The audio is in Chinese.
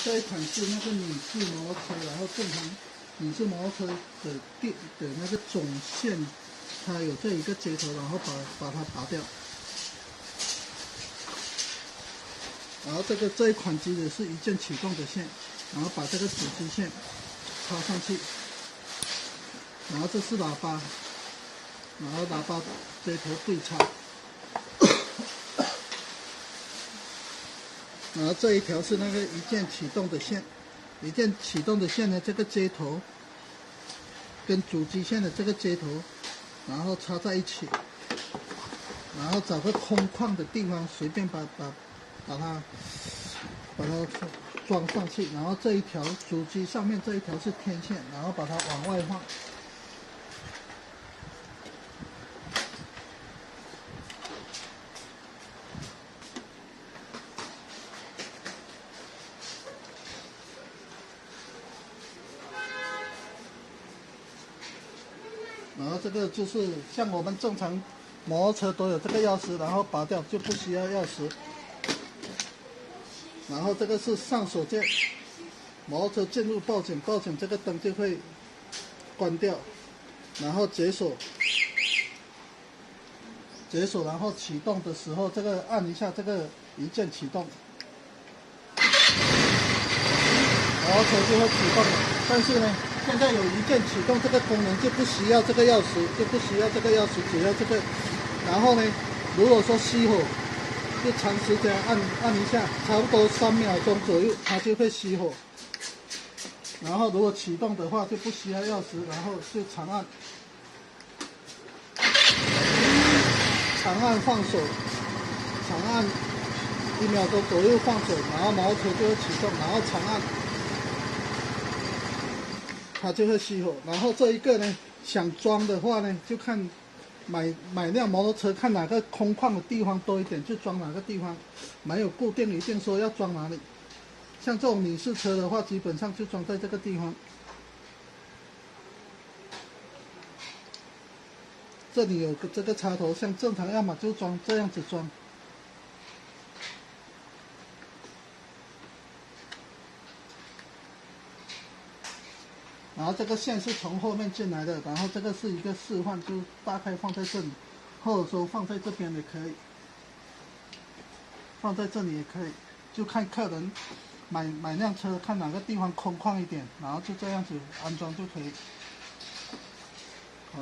这一款是那个女士摩托车，然后正常女士摩托车的那个总线，它有这一个接头，然后把它拔掉。然后这一款机子是一键启动的线，然后把这个主机线插上去，然后这是喇叭，然后喇叭接头对插。 然后这一条是那个一键启动的线，一键启动的线呢，这个接头跟主机线的这个接头，然后插在一起，然后找个空旷的地方，随便把它装上去，然后这一条主机上面这一条是天线，然后把它往外放。 然后这个就是像我们正常摩托车都有这个钥匙，然后拔掉就不需要钥匙。然后这个是上锁键，摩托车进入报警，这个灯就会关掉。然后解锁，然后启动的时候，这个按一下这个一键启动，摩托车就会启动了。但是呢，现在有一键启动这个功能就不需要这个钥匙，只要这个。然后呢，如果说熄火，就长时间按一下，差不多3秒钟左右，它就会熄火。然后如果启动的话就不需要钥匙，然后就长按放手，长按1秒钟左右放手，然后摩托车就会启动，然后长按。 它就会熄火，然后这一个呢，想装的话呢，就看买辆摩托车，看哪个空旷的地方多一点，就装哪个地方，没有固定一定说要装哪里。像这种女士车的话，基本上就装在这个地方。这里有个这个插头，像正常要么就装这样子装。 然后这个线是从后面进来的，然后这个是一个示范，就大概放在这里，或者说放在这边也可以，放在这里也可以，就看客人买辆车，看哪个地方空旷一点，然后就这样子安装就可以。好。